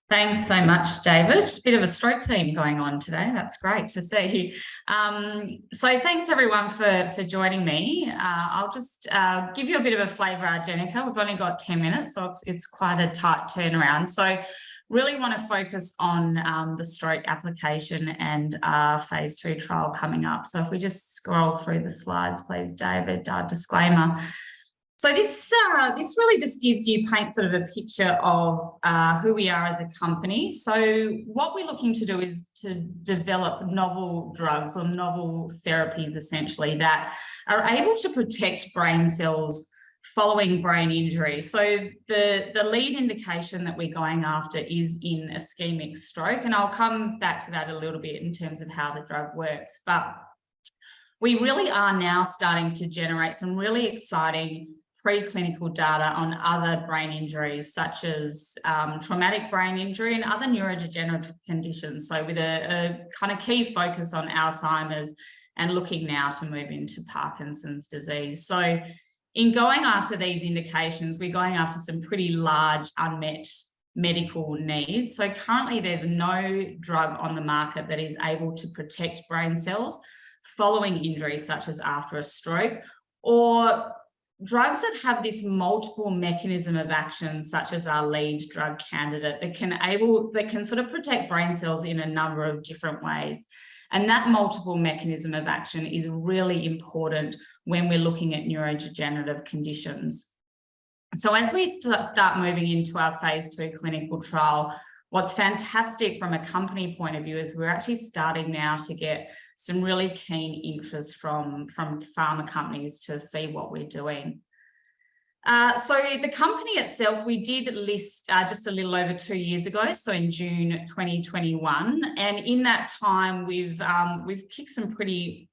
Thanks so much, David. Bit of a stroke theme going on today. That's great to see. So thanks everyone for joining me. I'll just give you a bit of a flavour of Argenica. We've only got 10 minutes, so it's quite a tight turnaround. So really want to focus on the stroke application and our phase 2 trial coming up. So if we just scroll through the slides, please, David, disclaimer. So this really just paints sort of a picture of who we are as a company. So what we're looking to do is to develop novel drugs or novel therapies, essentially, that are able to protect brain cells following brain injury. So the lead indication that we're going after is in ischemic stroke, and I'll come back to that a little bit in terms of how the drug works. But we really are now starting to generate some really exciting preclinical data on other brain injuries, such as traumatic brain injury and other neurodegenerative conditions. So with a kind of key focus on Alzheimer's and looking now to move into Parkinson's disease. So in going after these indications, we're going after some pretty large unmet medical needs. So currently there's no drug on the market that is able to protect brain cells following injury, such as after a stroke, or drugs that have this multiple mechanism of action, such as our lead drug candidate, that can sort of protect brain cells in a number of different ways. And that multiple mechanism of action is really important when we're looking at neurodegenerative conditions. So as we start moving into our phase 2 clinical trial, what's fantastic from a company point of view is we're actually starting now to get some really keen interest from pharma companies to see what we're doing. So the company itself, we did list just a little over 2 years ago, so in June 2021, and in that time we've kicked some pretty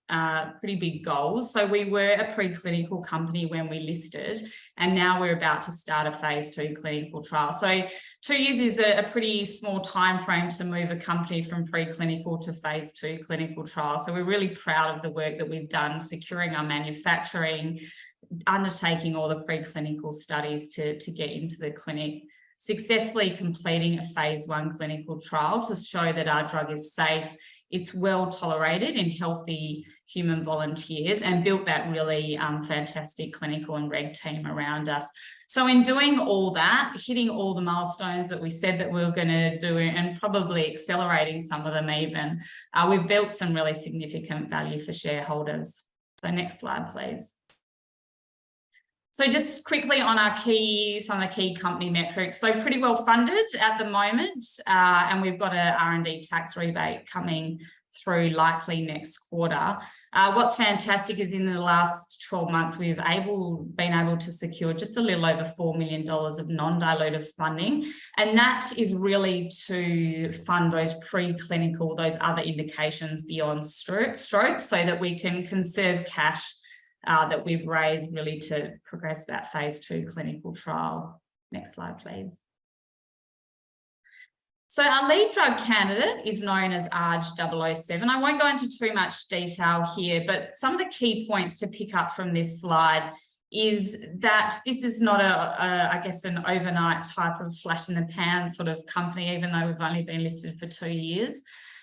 big goals. So we were a preclinical company when we listed, and now we're about to start a phase 2 clinical trial. So 2 years is a pretty small time frame to move a company from preclinical to phase 2 clinical trial. So we're really proud of the work that we've done, securing our manufacturing, undertaking all the preclinical studies to get into the clinic, successfully completing a phase 1 clinical trial to show that our drug is safe, it's well tolerated in healthy human volunteers, and built that really fantastic clinical and reg team around us. So in doing all that, hitting all the milestones that we said that we were going to do, and probably accelerating some of them even, we've built some really significant value for shareholders. So next slide, please. So just quickly on some of the key company metrics. So pretty well funded at the moment, and we've got an R&D tax rebate coming through likely next quarter. What's fantastic is in the last 12 months, we've been able to secure just a little over $4 million of non-dilutive funding. And that is really to fund those preclinical, those other indications beyond stroke, so that we can conserve cash that we've raised really to progress that phase 2 clinical trial. Next slide, please. So our lead drug candidate is known as ARG-007. I won't go into too much detail here, but some of the key points to pick up from this slide is that this is not I guess, an overnight type of flash in the pan sort of company, even though we've only been listed for 2 years.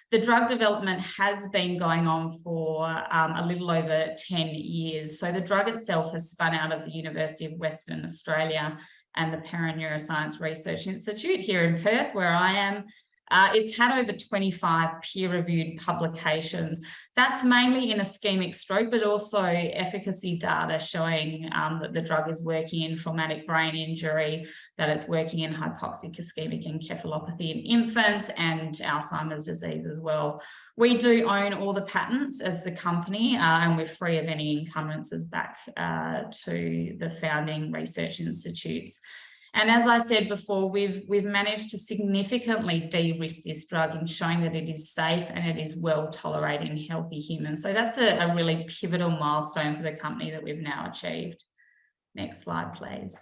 The drug development has been going on for a little over 10 years. So the drug itself has spun out of the University of Western Australia and the Parent Neuroscience Research Institute here in Perth, where I am. It's had over 25 peer-reviewed publications. That's mainly in ischemic stroke, but also efficacy data showing that the drug is working in traumatic brain injury, that it's working in hypoxic ischemic encephalopathy in infants, and Alzheimer's disease as well. We do own all the patents as the company, and we're free of any encumbrances back to the founding research institutes. And as I said before, we've managed to significantly de-risk this drug in showing that it is safe and it is well tolerated in healthy humans. So that's a really pivotal milestone for the company that we've now achieved. Next slide, please.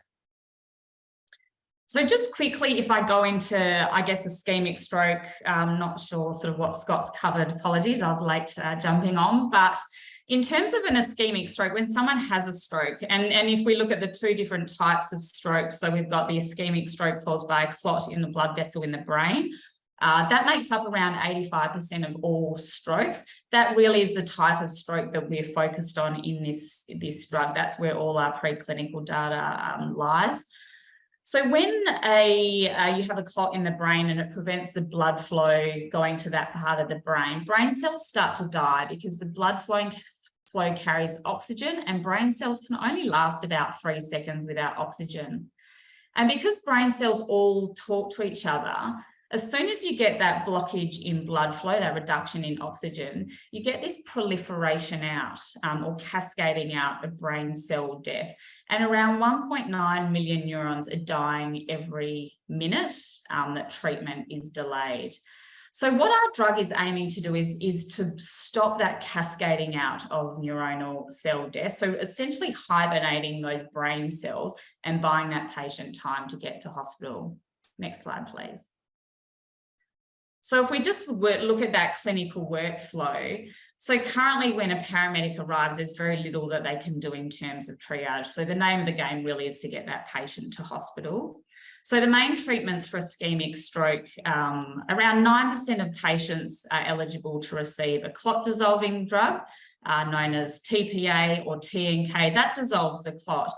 So just quickly, if I go into, I guess, ischemic stroke, I'm not sure sort of what Scott's covered. Apologies, I was late jumping on, but In terms of an ischemic stroke, when someone has a stroke, and if we look at the two different types of strokes, so we've got the ischemic stroke caused by a clot in the blood vessel in the brain, that makes up around 85% of all strokes. That really is the type of stroke that we're focused on in this drug. That's where all our preclinical data lies. So when you have a clot in the brain and it prevents the blood flow going to that part of the brain cells start to die because the blood flow carries oxygen, and brain cells can only last about 3 seconds without oxygen. And because brain cells all talk to each other, as soon as you get that blockage in blood flow, that reduction in oxygen, you get this proliferation out or cascading out of brain cell death. And around 1.9 million neurons are dying every minute that treatment is delayed. So what our drug is aiming to do is to stop that cascading out of neuronal cell death. So essentially hibernating those brain cells and buying that patient time to get to hospital. Next slide, please. So if we just look at that clinical workflow, so currently when a paramedic arrives, there's very little that they can do in terms of triage. So the name of the game really is to get that patient to hospital. So the main treatments for ischemic stroke, around 9% of patients are eligible to receive a clot dissolving drug known as TPA or TNK. That dissolves the clot.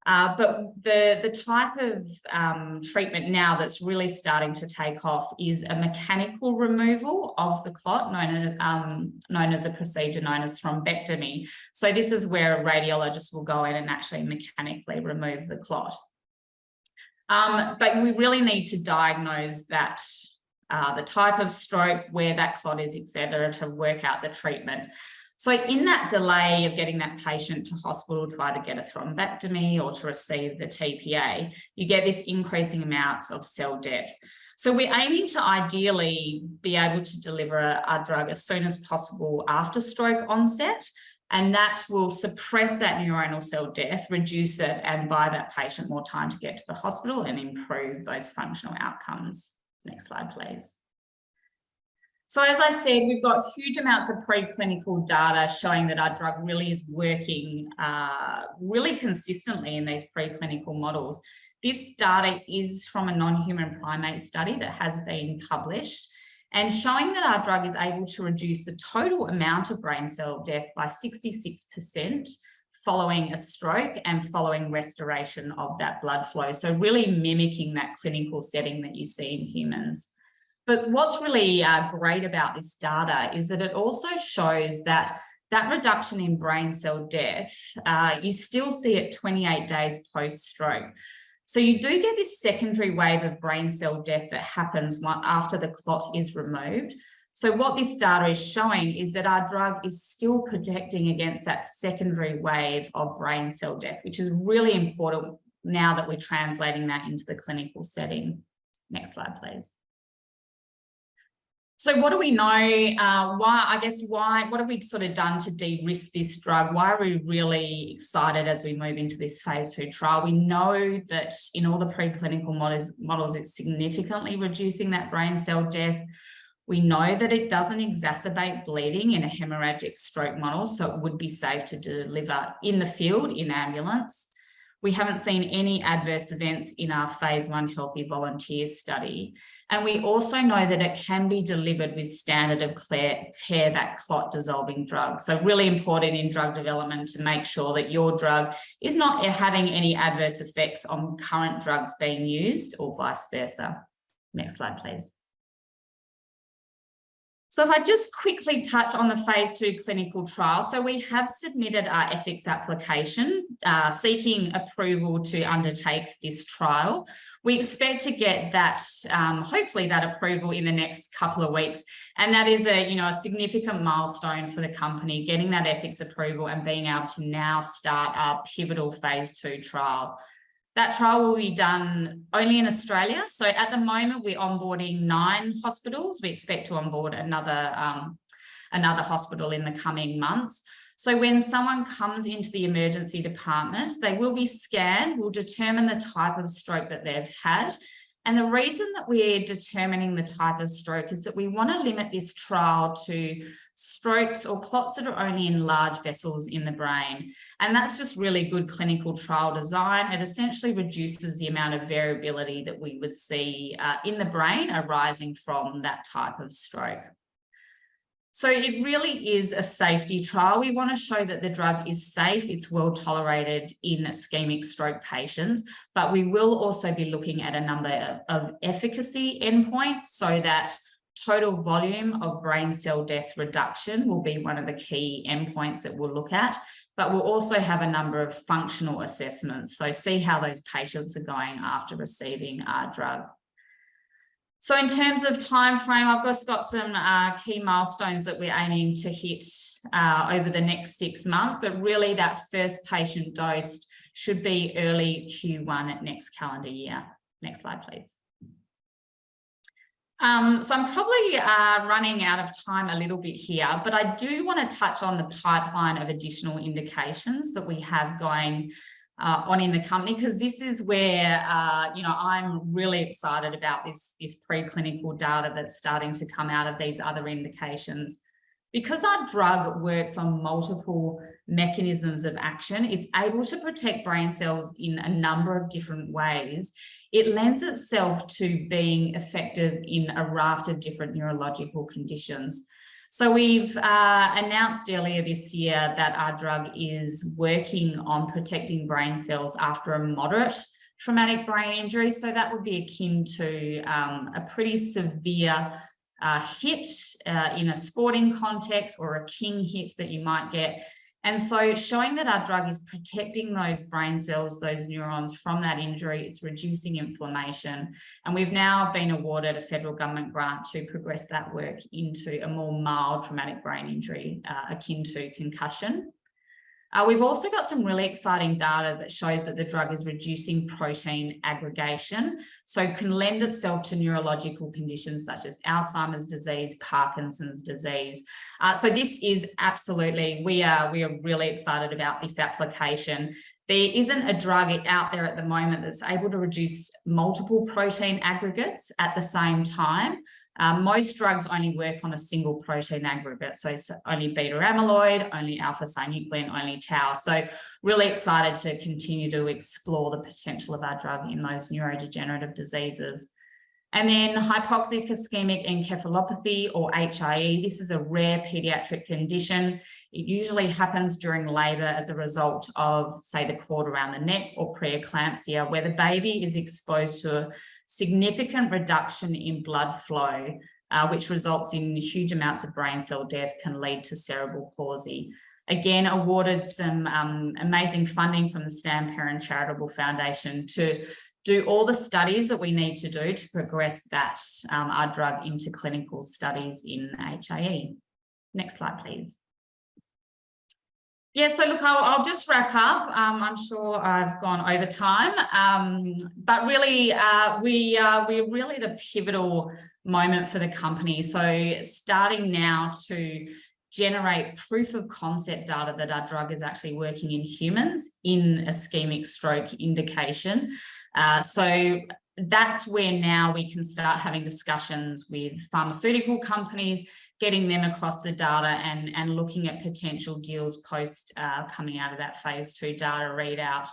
But the type of treatment now that's really starting to take off is a mechanical removal of the clot, known as a procedure known as thrombectomy. So this is where a radiologist will go in and actually mechanically remove the clot. But we really need to diagnose that, the type of stroke, where that clot is, etc., to work out the treatment. So in that delay of getting that patient to hospital to either get a thrombectomy or to receive the TPA, you get this increasing amounts of cell death. So we're aiming to ideally be able to deliver our drug as soon as possible after stroke onset, and that will suppress that neuronal cell death, reduce it, and buy that patient more time to get to the hospital and improve those functional outcomes. Next slide, please. So as I said, we've got huge amounts of preclinical data showing that our drug really is working really consistently in these preclinical models. This data is from a non-human primate study that has been published and showing that our drug is able to reduce the total amount of brain cell death by 66% following a stroke and following restoration of that blood flow. So really mimicking that clinical setting that you see in humans. But what's really great about this data is that it also shows that reduction in brain cell death, you still see it 28 days post-stroke. So you do get this secondary wave of brain cell death that happens after the clot is removed. So what this data is showing is that our drug is still protecting against that secondary wave of brain cell death, which is really important now that we're translating that into the clinical setting. Next slide, please. So what do we know? What have we sort of done to de-risk this drug? Why are we really excited as we move into this phase 2 trial? We know that in all the preclinical models, it's significantly reducing that brain cell death. We know that it doesn't exacerbate bleeding in a hemorrhagic stroke model, so it would be safe to deliver in the field, in ambulance. We haven't seen any adverse events in our phase 1 healthy volunteer study. And we also know that it can be delivered with standard of care, that clot dissolving drug. So really important in drug development to make sure that your drug is not having any adverse effects on current drugs being used or vice versa. Next slide, please. So if I just quickly touch on the phase 2 clinical trial. So we have submitted our ethics application seeking approval to undertake this trial. We expect to get that, hopefully that approval in the next couple of weeks. And that is a significant milestone for the company, getting that ethics approval and being able to now start our pivotal phase 2 trial. That trial will be done only in Australia. So at the moment, we're onboarding 9 hospitals. We expect to onboard another hospital in the coming months. So when someone comes into the emergency department, they will be scanned. We'll determine the type of stroke that they've had. And the reason that we're determining the type of stroke is that we want to limit this trial to strokes or clots that are only in large vessels in the brain. And that's just really good clinical trial design. It essentially reduces the amount of variability that we would see in the brain arising from that type of stroke. So it really is a safety trial. We want to show that the drug is safe, it's well tolerated in ischemic stroke patients, but we will also be looking at a number of efficacy endpoints, so that total volume of brain cell death reduction will be one of the key endpoints that we'll look at, but we'll also have a number of functional assessments, so see how those patients are going after receiving our drug. So in terms of time frame, I've just got some key milestones that we're aiming to hit over the next 6 months, but really that first patient dosed should be early Q1 next calendar year. Next slide, please. So I'm probably running out of time a little bit here, but I do want to touch on the pipeline of additional indications that we have going on in the company, because this is where I'm really excited about this preclinical data that's starting to come out of these other indications. Because our drug works on multiple mechanisms of action, it's able to protect brain cells in a number of different ways. It lends itself to being effective in a raft of different neurological conditions. So we've announced earlier this year that our drug is working on protecting brain cells after a moderate traumatic brain injury. So that would be akin to a pretty severe hit in a sporting context, or a king hit that you might get. And so showing that our drug is protecting those brain cells, those neurons from that injury, it's reducing inflammation. And we've now been awarded a federal government grant to progress that work into a more mild traumatic brain injury akin to concussion. We've also got some really exciting data that shows that the drug is reducing protein aggregation, so it can lend itself to neurological conditions such as Alzheimer's disease, Parkinson's disease. So this is absolutely, we are really excited about this application. There isn't a drug out there at the moment that's able to reduce multiple protein aggregates at the same time. Most drugs only work on a single protein aggregate, so only beta amyloid, only alpha synuclein, only tau. So really excited to continue to explore the potential of our drug in those neurodegenerative diseases. And then hypoxic ischemic encephalopathy, or HIE. This is a rare pediatric condition. It usually happens during labour as a result of, say, the cord around the neck or preeclampsia, where the baby is exposed to a significant reduction in blood flow, which results in huge amounts of brain cell death, can lead to cerebral palsy. Again, awarded some amazing funding from the Stan Perrin Charitable Foundation to do all the studies that we need to do to progress that, our drug into clinical studies in HIE. Next slide, please. Yeah, so look, I'll just wrap up. I'm sure I've gone over time, but really, we're really at a pivotal moment for the company. So starting now to generate proof of concept data that our drug is actually working in humans in ischemic stroke indication. So that's where now we can start having discussions with pharmaceutical companies, getting them across the data and looking at potential deals post coming out of that phase 2 data readout.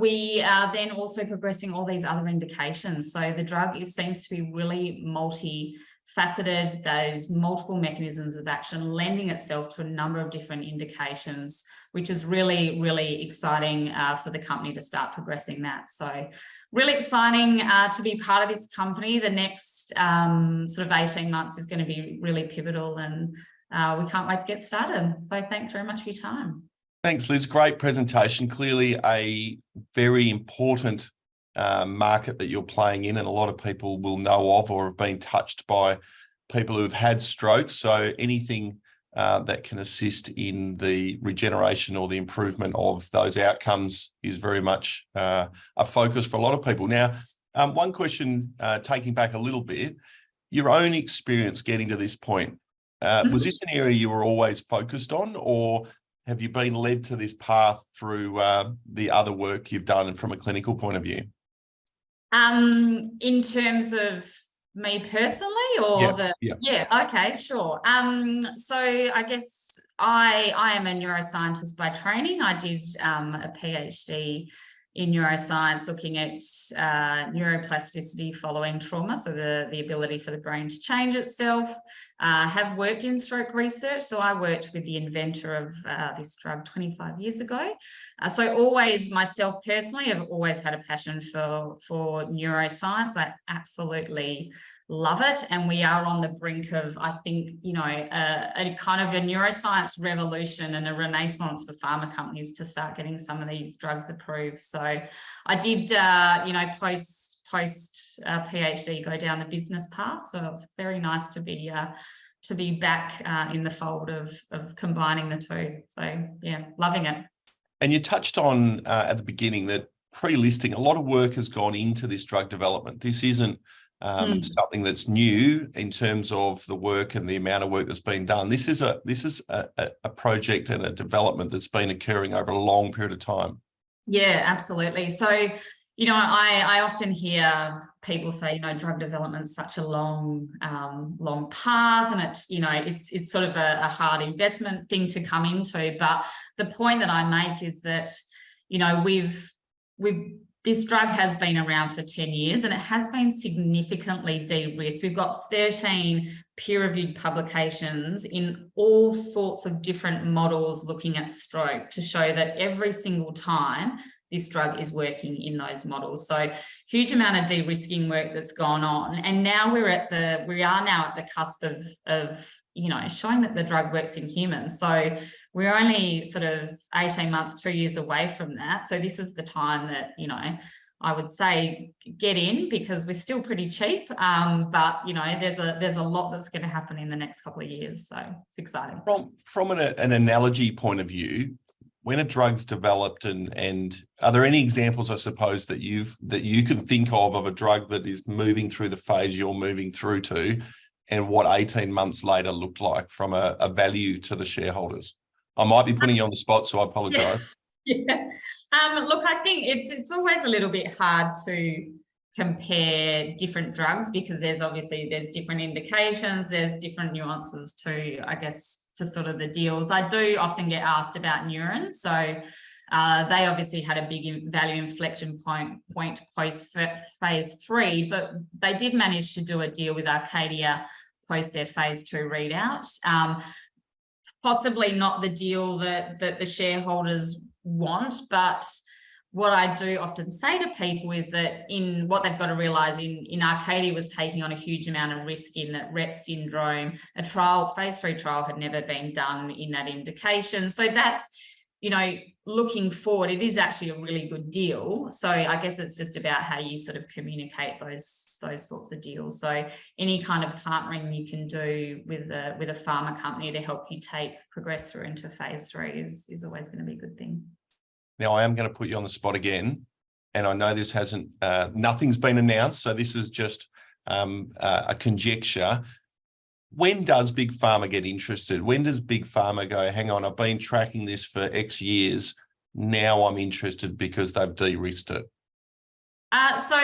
We are then also progressing all these other indications. So the drug seems to be really multifaceted, those multiple mechanisms of action, lending itself to a number of different indications, which is really, really exciting for the company to start progressing that. So really exciting to be part of this company. The next sort of 18 months is going to be really pivotal, and we can't wait to get started. So thanks very much for your time. Thanks, Liz. Great presentation. Clearly a very important market that you're playing in, and a lot of people will know of or have been touched by people who have had strokes. So anything that can assist in the regeneration or the improvement of those outcomes is very much a focus for a lot of people. Now, one question, taking back a little bit, your own experience getting to this point, was this an area you were always focused on, or have you been led to this path through the other work you've done from a clinical point of view? In terms of me personally, or Yeah. Okay, sure. So I guess I am a neuroscientist by training. I did a PhD in neuroscience looking at neuroplasticity following trauma, so the ability for the brain to change itself. Have worked in stroke research, so I worked with the inventor of this drug 25 years ago. So always, myself personally, have always had a passion for neuroscience. I absolutely love it, and we are on the brink of, I think, a kind of a neuroscience revolution and a renaissance for pharma companies to start getting some of these drugs approved. So I did, post PhD, go down the business path. So it's very nice to be back in the fold of combining the two. So yeah, loving it. And you touched on at the beginning that pre-listing, a lot of work has gone into this drug development. This isn't something that's new in terms of the work and the amount of work that's been done. This is a project and a development that's been occurring over a long period of time. Yeah, absolutely. So, I often hear people say, drug development's such a long path, and it's sort of a hard investment thing to come into. But the point that I make is that, this drug has been around for 10 years and it has been significantly de-risked. We've got 13 peer-reviewed publications in all sorts of different models looking at stroke to show that every single time this drug is working in those models. So huge amount of de-risking work that's gone on. And now we are now at the cusp of showing that the drug works in humans. So we're only sort of 18 months, 2 years away from that. So this is the time that, I would say get in, because we're still pretty cheap. But, there's a lot that's going to happen in the next couple of years. So it's exciting. From an analogy point of view, when a drug's developed, and are there any examples, I suppose, that you can think of a drug that is moving through the phase you're moving through to, and what 18 months later looked like from a value to the shareholders? I might be putting you on the spot, so I apologise. Yeah. Look, I think it's always a little bit hard to compare different drugs, because there's different indications, there's different nuances to, I guess, to sort of the deals. I do often get asked about Neuron. So they obviously had a big value inflection point post phase 3, but they did manage to do a deal with Arcadia post their phase 2 readout. Possibly not the deal that the shareholders want, but what I do often say to people is that in what they've got to realise, in Arcadia was taking on a huge amount of risk in that Rett syndrome. A phase 3 trial had never been done in that indication. So that's, looking forward, it is actually a really good deal. So I guess it's just about how you sort of communicate those sorts of deals. So any kind of partnering you can do with a pharma company to help you progress through into phase 3 is always going to be a good thing. Now, I am going to put you on the spot again, and I know this nothing's been announced, so this is just a conjecture. When does Big Pharma get interested? When does Big Pharma go, hang on, I've been tracking this for X years, now I'm interested because they've de-risked it? So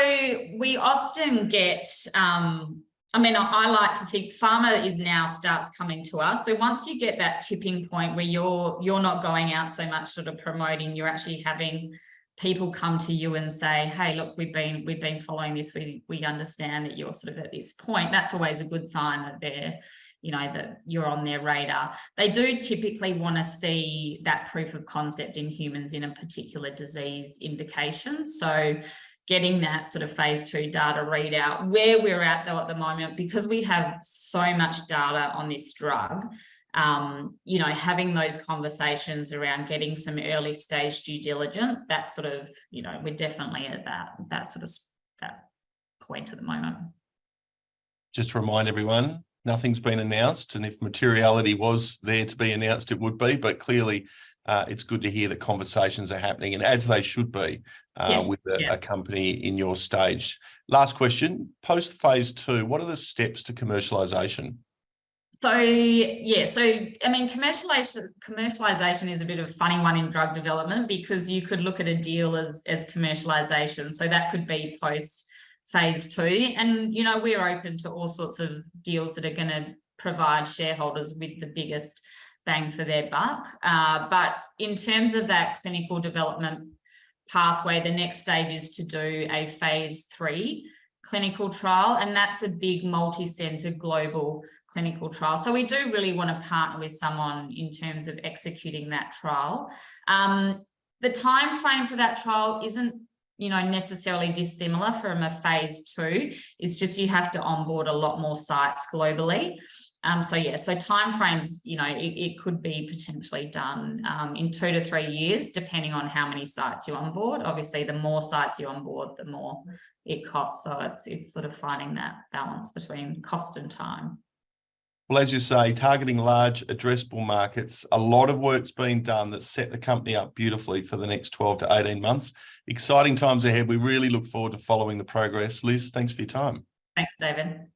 we often get, I like to think pharma starts coming to us. So once you get that tipping point where you're not going out so much sort of promoting, you're actually having people come to you and say, hey, look, we've been following this. We understand that you're sort of at this point. That's always a good sign that they're, that you're on their radar. They do typically want to see that proof of concept in humans in a particular disease indication. So getting that sort of phase 2 data readout, where we're at though at the moment, because we have so much data on this drug, having those conversations around getting some early stage due diligence, that's sort of, we're definitely at that point at the moment. Just to remind everyone, nothing's been announced, and if materiality was there to be announced, it would be, but clearly it's good to hear that conversations are happening, and as they should be with a company in your stage. Last question, post phase 2, what are the steps to commercialisation? So commercialization is a bit of a funny one in drug development, because you could look at a deal as commercialization. So that could be post phase 2. And, you know, we're open to all sorts of deals that are going to provide shareholders with the biggest bang for their buck. But in terms of that clinical development pathway, the next stage is to do a phase 3 clinical trial, and that's a big multi-center global clinical trial. So we do really want to partner with someone in terms of executing that trial. The time frame for that trial isn't, you know, necessarily dissimilar from a phase 2. It's just you have to onboard a lot more sites globally. So timeframes, you know, it could be potentially done in 2 to 3 years, depending on how many sites you onboard. Obviously, the more sites you onboard, the more it costs. So it's sort of finding that balance between cost and time. Well, as you say, targeting large addressable markets, a lot of work's been done that set the company up beautifully for the next 12 to 18 months. Exciting times ahead. We really look forward to following the progress. Liz, thanks for your time. Thanks, David.